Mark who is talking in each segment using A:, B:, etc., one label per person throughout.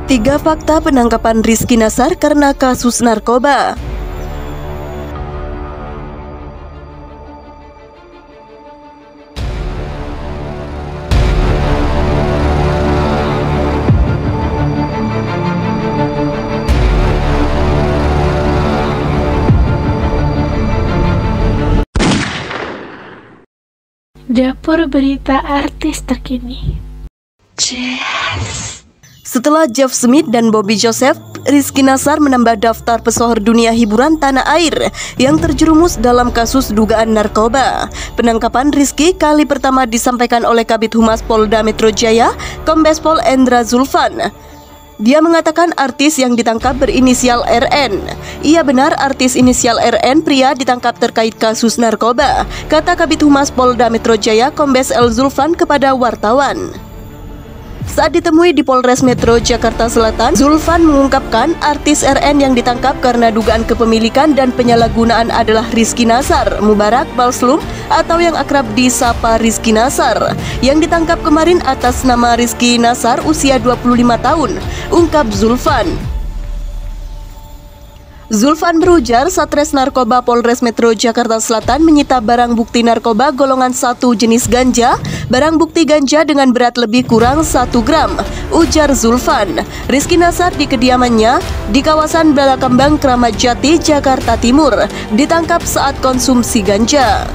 A: Tiga fakta penangkapan Rizky Nasar karena kasus narkoba.
B: Dapur berita artis terkini.
A: Setelah Jeff Smith dan Bobby Joseph, Rizky Nasar menambah daftar pesohor dunia hiburan tanah air yang terjerumus dalam kasus dugaan narkoba. Penangkapan Rizky kali pertama disampaikan oleh Kabid Humas Polda Metro Jaya, Kombes Pol Endra Zulfan. Dia mengatakan artis yang ditangkap berinisial RN. Iya benar, artis inisial RN pria ditangkap terkait kasus narkoba, kata Kabid Humas Polda Metro Jaya, Kombes L. Zulfan kepada wartawan. Saat ditemui di Polres Metro Jakarta Selatan, Zulfan mengungkapkan artis RN yang ditangkap karena dugaan kepemilikan dan penyalahgunaan adalah Rizky Nasar Mubarak Balslum atau yang akrab disapa Rizky Nasar, yang ditangkap kemarin atas nama Rizky Nasar usia 25 tahun, ungkap Zulfan. Zulfan berujar Satres Narkoba Polres Metro Jakarta Selatan menyita barang bukti narkoba golongan 1 jenis ganja, barang bukti ganja dengan berat lebih kurang 1 gram. Ujar Zulfan, Rizky Nasar di kediamannya di kawasan Balakambang, Kramat Jati, Jakarta Timur, ditangkap saat konsumsi ganja.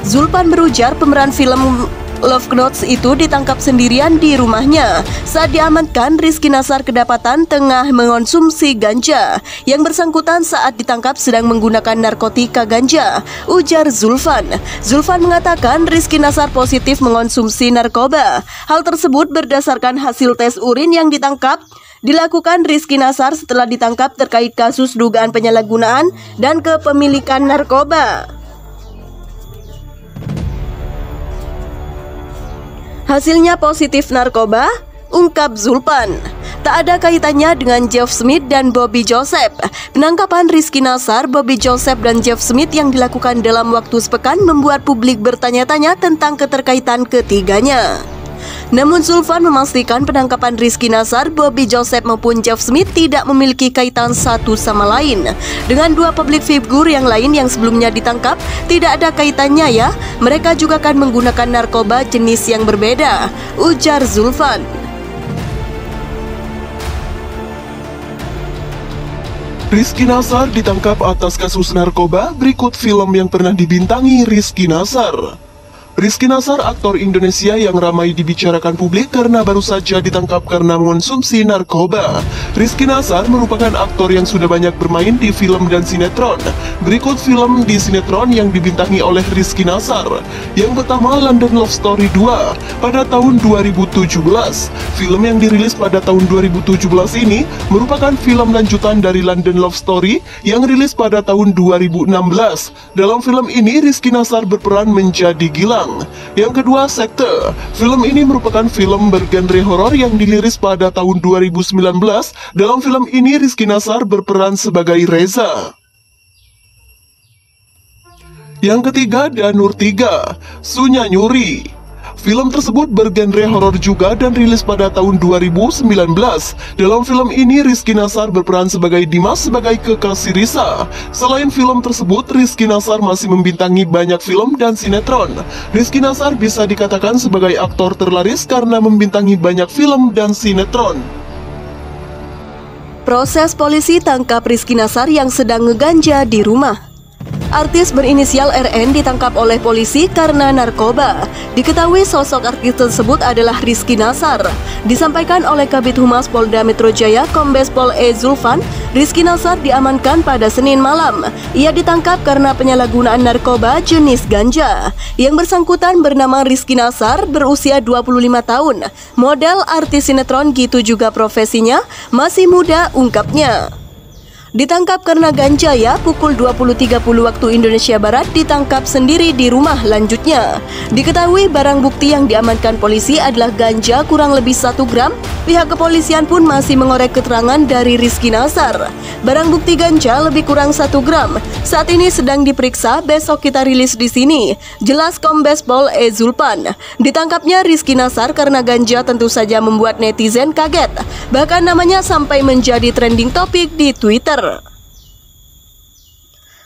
A: Zulfan berujar pemeran film Love Notes itu ditangkap sendirian di rumahnya. Saat diamankan, Rizky Nasar kedapatan tengah mengonsumsi ganja. Yang bersangkutan saat ditangkap sedang menggunakan narkotika ganja, ujar Zulfan. Zulfan mengatakan Rizky Nasar positif mengonsumsi narkoba. Hal tersebut berdasarkan hasil tes urin yang dilakukan Rizky Nasar setelah ditangkap terkait kasus dugaan penyalahgunaan dan kepemilikan narkoba. Hasilnya positif narkoba, ungkap Zulfan. Tak ada kaitannya dengan Jeff Smith dan Bobby Joseph. Penangkapan Rizky Nasar, Bobby Joseph, dan Jeff Smith yang dilakukan dalam waktu sepekan membuat publik bertanya-tanya tentang keterkaitan ketiganya. Namun Zulfan memastikan penangkapan Rizky Nasar, Bobby Joseph maupun Jeff Smith tidak memiliki kaitan satu sama lain dengan dua publik figur yang lain yang sebelumnya ditangkap. Tidak ada kaitannya ya, mereka juga akan menggunakan narkoba jenis yang berbeda, ujar Zulfan.
C: Rizky Nasar ditangkap atas kasus narkoba, berikut film yang pernah dibintangi Rizky Nasar. Rizky Nasar, aktor Indonesia yang ramai dibicarakan publik karena baru saja ditangkap karena mengonsumsi narkoba. Rizky Nasar merupakan aktor yang sudah banyak bermain di film dan sinetron. Berikut film di sinetron yang dibintangi oleh Rizky Nasar. Yang pertama, London Love Story 2 pada tahun 2017. Film yang dirilis pada tahun 2017 ini merupakan film lanjutan dari London Love Story yang rilis pada tahun 2016. Dalam film ini, Rizky Nasar berperan menjadi Gilang. Yang kedua, Sekte. Film ini merupakan film bergenre horor yang dirilis pada tahun 2019. Dalam film ini, Rizky Nasar berperan sebagai Reza. Yang ketiga, Danur 3, Sunya Nyuri. Film tersebut bergenre horor juga dan rilis pada tahun 2019. Dalam film ini, Rizky Nasar berperan sebagai Dimas sebagai kekasih Risa. Selain film tersebut, Rizky Nasar masih membintangi banyak film dan sinetron. Rizky Nasar bisa dikatakan sebagai aktor terlaris karena membintangi banyak film dan sinetron.
A: Proses polisi tangkap Rizky Nasar yang sedang ngeganja di rumah. Artis berinisial RN ditangkap oleh polisi karena narkoba. Diketahui sosok artis tersebut adalah Rizky Nasar. Disampaikan oleh Kabid Humas Polda Metro Jaya, Kombes Pol E. Zulfan, Rizky Nasar diamankan pada Senin malam. Ia ditangkap karena penyalahgunaan narkoba jenis ganja. Yang bersangkutan bernama Rizky Nasar, berusia 25 tahun. Model artis sinetron gitu juga profesinya, masih muda, ungkapnya. Ditangkap karena ganja ya, pukul 20.30 waktu Indonesia Barat ditangkap sendiri di rumah lanjutnya. Diketahui barang bukti yang diamankan polisi adalah ganja kurang lebih 1 gram. Pihak kepolisian pun masih mengorek keterangan dari Rizky Nasar. Barang bukti ganja lebih kurang 1 gram. Saat ini sedang diperiksa, besok kita rilis di sini. Jelas Kombes Pol E. Zulpan. Ditangkapnya Rizky Nasar karena ganja tentu saja membuat netizen kaget. Bahkan namanya sampai menjadi trending topik di Twitter.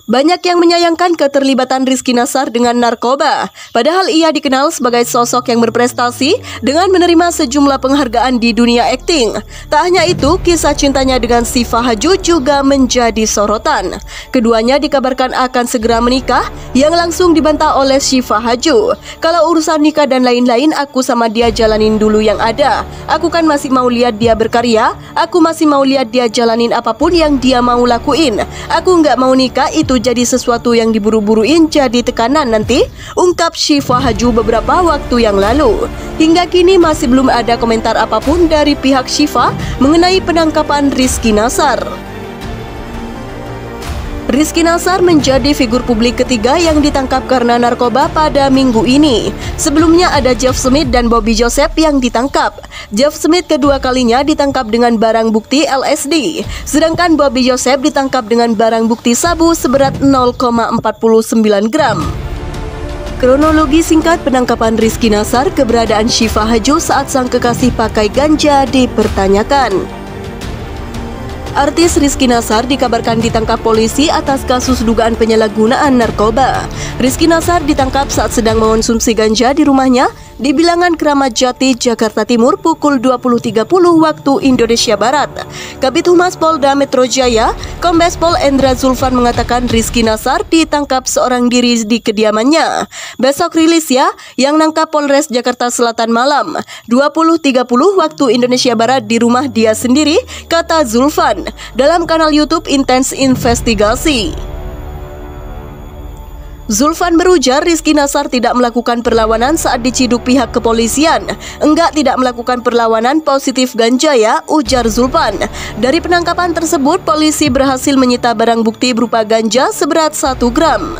A: Banyak yang menyayangkan keterlibatan Rizky Nasar dengan narkoba. Padahal ia dikenal sebagai sosok yang berprestasi dengan menerima sejumlah penghargaan di dunia akting. Tak hanya itu, kisah cintanya dengan Syifa Haju juga menjadi sorotan. Keduanya dikabarkan akan segera menikah, yang langsung dibantah oleh Syifa Haju. Kalau urusan nikah dan lain-lain, aku sama dia jalanin dulu yang ada. Aku kan masih mau lihat dia berkarya, aku masih mau lihat dia jalanin apapun yang dia mau lakuin. Aku nggak mau nikah, itu jadi sesuatu yang diburu-buruin jadi tekanan nanti, ungkap Syifa Haju beberapa waktu yang lalu. Hingga kini masih belum ada komentar apapun dari pihak Syifa mengenai penangkapan Rizky Nasar. Rizky Nasar menjadi figur publik ketiga yang ditangkap karena narkoba pada minggu ini. Sebelumnya ada Jeff Smith dan Bobby Joseph yang ditangkap. Jeff Smith kedua kalinya ditangkap dengan barang bukti LSD, sedangkan Bobby Joseph ditangkap dengan barang bukti sabu seberat 0,49 gram. Kronologi singkat penangkapan Rizky Nasar, keberadaan Syifa Haju saat sang kekasih pakai ganja dipertanyakan. Artis Rizky Nasar dikabarkan ditangkap polisi atas kasus dugaan penyalahgunaan narkoba. Rizky Nasar ditangkap saat sedang mengonsumsi ganja di rumahnya di Bilangan Kramat Jati, Jakarta Timur pukul 20.30 waktu Indonesia Barat. Kabid Humas Polda Metro Jaya, Kombes Pol Endra Zulfan mengatakan Rizky Nasar ditangkap seorang diri di kediamannya. Besok rilis ya, yang nangkap Polres Jakarta Selatan malam 20.30 waktu Indonesia Barat di rumah dia sendiri, kata Zulfan dalam kanal YouTube Intens Investigasi. Zulfan berujar Rizky Nasar tidak melakukan perlawanan saat diciduk pihak kepolisian. Enggak, tidak melakukan perlawanan, positif ganja ya, ujar Zulfan. Dari penangkapan tersebut, polisi berhasil menyita barang bukti berupa ganja seberat 1 gram.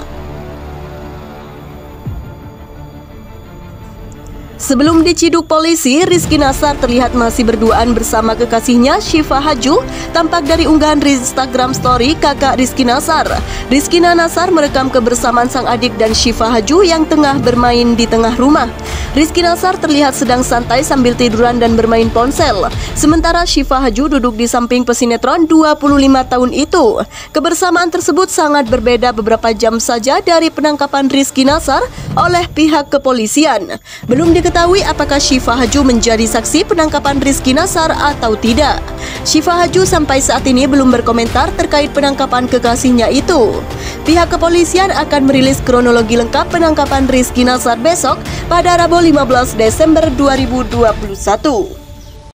A: Sebelum diciduk polisi, Rizky Nasar terlihat masih berduaan bersama kekasihnya Syifa Haju. Tampak dari unggahan Instagram story kakak Rizky Nasar. Rizky Nasar merekam kebersamaan sang adik dan Syifa Haju yang tengah bermain di tengah rumah. Rizky Nasar terlihat sedang santai sambil tiduran dan bermain ponsel. Sementara Syifa Haju duduk di samping pesinetron 25 tahun itu. Kebersamaan tersebut sangat berbeda beberapa jam saja dari penangkapan Rizky Nasar oleh pihak kepolisian. Belum diketahui apakah Syifa Haju menjadi saksi penangkapan Rizky Nasar atau tidak. Syifa Haju sampai saat ini belum berkomentar terkait penangkapan kekasihnya itu. Pihak kepolisian akan merilis kronologi lengkap penangkapan Rizky Nasar besok pada Rabu 15 Desember 2021.